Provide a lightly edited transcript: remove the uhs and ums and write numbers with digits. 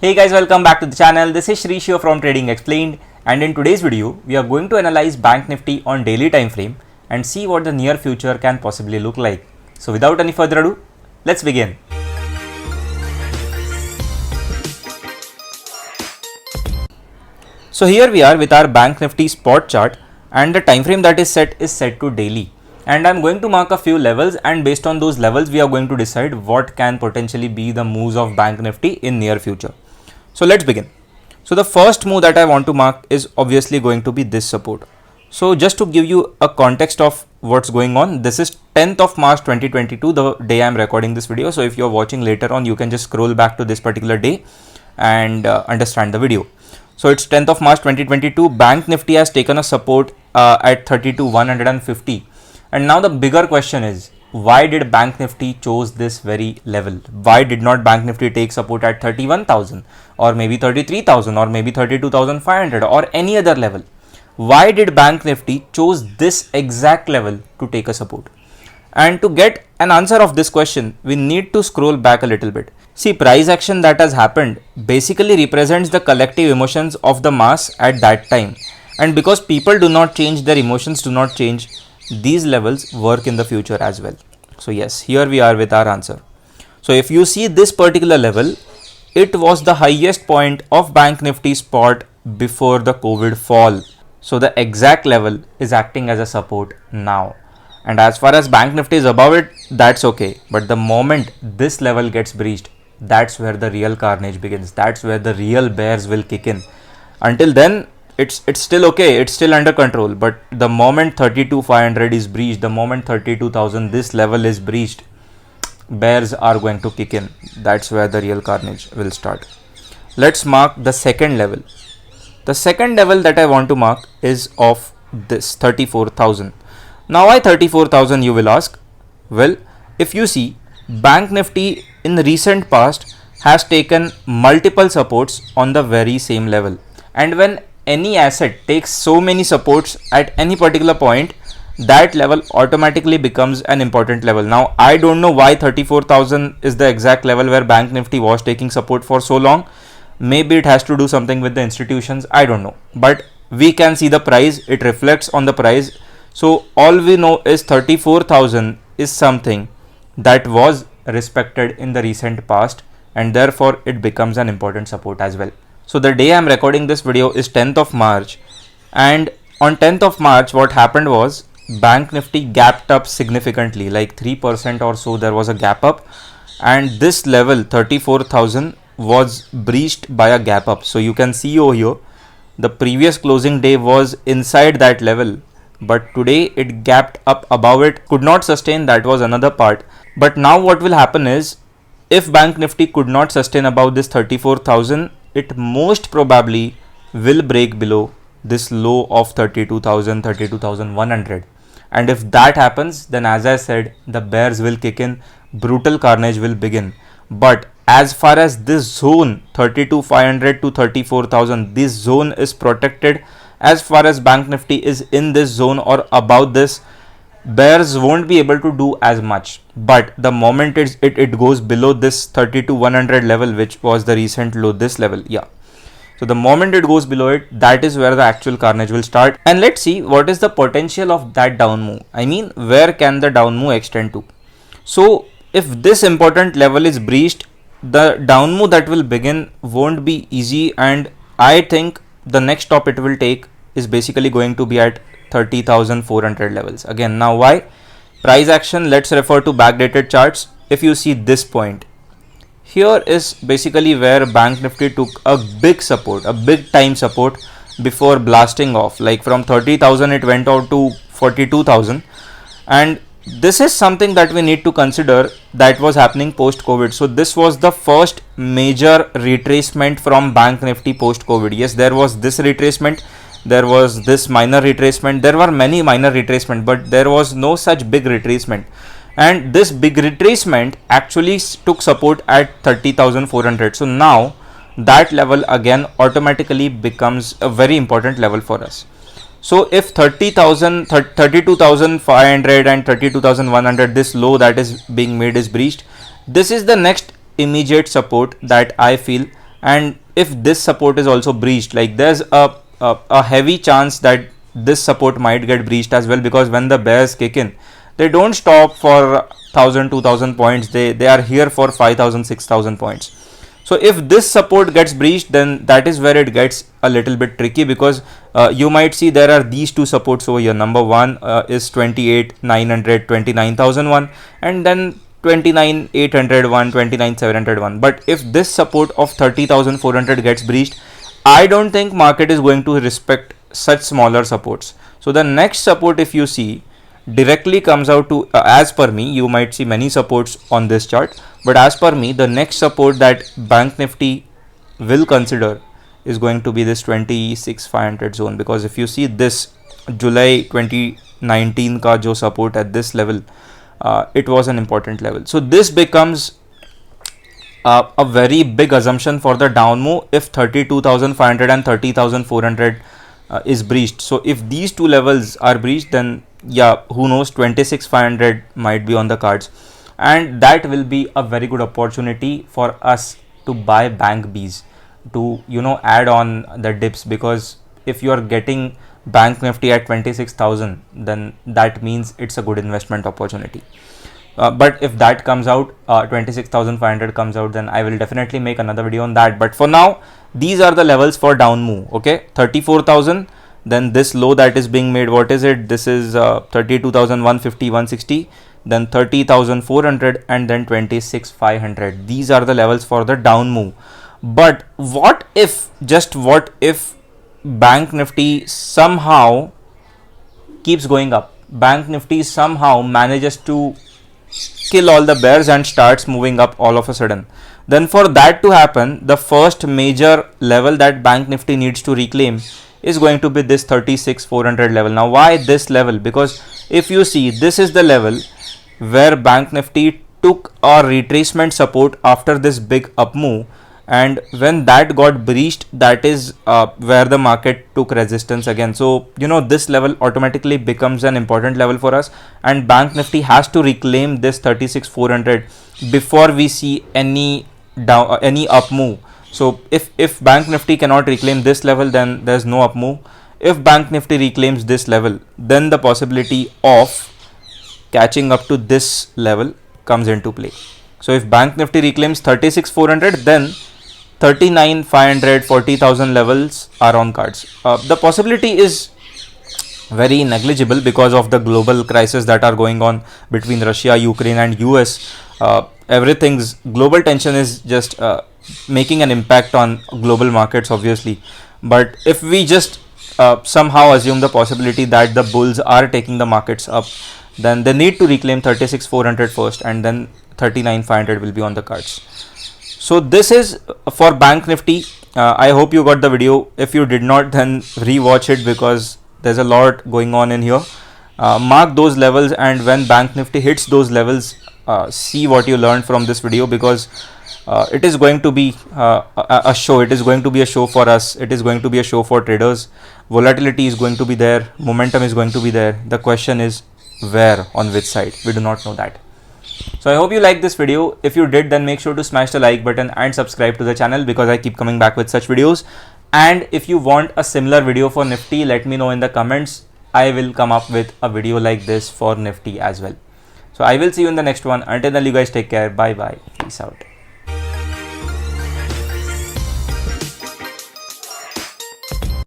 Hey guys, welcome back to the channel. This is Shrisho from Trading Explained, and in today's video we are going to analyze Bank Nifty on daily time frame and see what the near future can possibly look like. So without any further ado, let's begin. So here we are with our Bank Nifty spot chart, and the time frame that is set to daily. And I'm going to mark a few levels, and based on those levels we are going to decide what can potentially be the moves of Bank Nifty in near future. So let's begin. So the first move that I want to mark is obviously going to be this support. So just to give you a context of what's going on, this is 10th of March 2022, the day I'm recording this video. So if you're watching later on, you can just scroll back to this particular day and understand the video. So it's 10th of March 2022, Bank Nifty has taken a support at 32,150. And now the bigger question is, why did Bank Nifty chose this very level? Why did not Bank Nifty take support at 31,000 or maybe 33,000 or maybe 32,500 or any other level? Why did Bank Nifty chose this exact level to take a support? And to get an answer of this question, we need to scroll back a little bit. See, price action that has happened basically represents the collective emotions of the mass at that time. And because people do not change, their emotions do not change, these levels work in the future as well. So yes, here we are with our answer. So if you see this particular level, it was the highest point of Bank Nifty spot before the COVID fall. So the exact level is acting as a support now. And as far as Bank Nifty is above it, that's okay. But the moment this level gets breached, that's where the real carnage begins. That's where the real bears will kick in. Until then, it's still okay, it's still under control, but the moment 32,500 is breached, the moment 32,000 this level is breached, bears are going to kick in. That's where the real carnage will start. Let's mark the second level. The second level that I want to mark is of this 34,000. Now why 34,000, you will ask? Well, if you see, Bank Nifty in the recent past has taken multiple supports on the very same level, and when any asset takes so many supports at any particular point, that level automatically becomes an important level. Now I don't know why 34,000 is the exact level where Bank Nifty was taking support for so long. Maybe it has to do something with the institutions, I don't know, but we can see the price, it reflects on the price. So all we know is 34,000 is something that was respected in the recent past, and therefore it becomes an important support as well. So the day I'm recording this video is 10th of March, and on 10th of March what happened was Bank Nifty gapped up significantly, like 3% or so there was a gap up, and this level 34,000 was breached by a gap up. So you can see over here, the previous closing day was inside that level, but today it gapped up above it, could not sustain, that was another part. But now what will happen is, if Bank Nifty could not sustain above this 34,000, it most probably will break below this low of 32,000, 32,100. And if that happens, then as I said, the bears will kick in, brutal carnage will begin. But as far as this zone 32,500 to 34,000, this zone is protected. As far as Bank Nifty is in this zone or above this, bears won't be able to do as much. But the moment it goes below this 32,100 level, which was the recent low, this level, yeah, so the moment it goes below it, that is where the actual carnage will start. And let's see what is the potential of that down move. I mean, where can the down move extend to? So if this important level is breached, the down move that will begin won't be easy, and I think the next stop it will take is basically going to be at 30,400 levels. Again, now why? Price action, let's refer to backdated charts. If you see this point, here is basically where Bank Nifty took a big support, a big time support before blasting off. Like from 30,000 it went out to 42,000, and this is something that we need to consider that was happening post COVID. So this was the first major retracement from Bank Nifty post COVID. Yes, there was this retracement, there was this minor retracement, there were many minor retracement, but there was no such big retracement. And this big retracement actually took support at 30,400. So now that level again automatically becomes a very important level for us. So if 30,000, 32,500 and 32,100, this low that is being made is breached, this is the next immediate support that I feel and if this support is also breached, like there's a heavy chance that this support might get breached as well, because when the bears kick in, they don't stop for 1000-2000 points, they are here for 5000-6000 points. So if this support gets breached, then that is where it gets a little bit tricky, because you might see there are these two supports over here. Number one is 28900, 29001, and then 29801, 29701. But if this support of 30400 gets breached, I don't think market is going to respect such smaller supports. So the next support, if you see, directly comes out to, as per me, you might see many supports on this chart, but as per me, the next support that Bank Nifty will consider is going to be this 26500 zone, because if you see this July 2019 ka jo support at this level, it was an important level. So this becomes a very big assumption for the down move if 32500 and 30400 is breached. So if these two levels are breached, then yeah, who knows, 26500 might be on the cards, and that will be a very good opportunity for us to buy bank Bs, to add on the dips, because if you are getting Bank Nifty at 26,000, then that means it's a good investment opportunity. But if that comes out, 26,500 comes out, then I will definitely make another video on that. But for now, these are the levels for down move. Okay, 34,000, then this low that is being made, what is it? This is 32,150, 160, then 30,400, and then 26,500. These are the levels for the down move. But what if, just what if, Bank Nifty somehow keeps going up? Bank Nifty somehow manages to kill all the bears and starts moving up all of a sudden. Then for that to happen, the first major level that Bank Nifty needs to reclaim is going to be this 36,400 level. Now why this level? Because if you see, this is the level where Bank Nifty took a retracement support after this big up move, and when that got breached, that is where the market took resistance again. So this level automatically becomes an important level for us, and Bank Nifty has to reclaim this 36,400 before we see any down, any up move. So if Bank Nifty cannot reclaim this level, then there's no up move. If Bank Nifty reclaims this level, then the possibility of catching up to this level comes into play. So if Bank Nifty reclaims 36,400, then 39,500, 40,000 levels are on cards. The possibility is very negligible because of the global crisis that are going on between Russia, Ukraine, and US. Everything's global tension is just making an impact on global markets, obviously. But if we just somehow assume the possibility that the bulls are taking the markets up, then they need to reclaim 36,400 first, and then 39,500 will be on the cards. So this is for Bank Nifty. I hope you got the video. If you did not, then rewatch it, because there's a lot going on in here. Mark those levels, and when Bank Nifty hits those levels, see what you learned from this video, because it is going to be a show. It is going to be a show for us. It is going to be a show for traders. Volatility is going to be there. Momentum is going to be there. The question is where, on which side? We do not know that. So I hope you liked this video. If you did, then make sure to smash the like button and subscribe to the channel, because I keep coming back with such videos. And if you want a similar video for Nifty, let me know in the comments. I will come up with a video like this for Nifty as well. So I will see you in the next one. Until then, you guys take care. Bye bye. Peace out.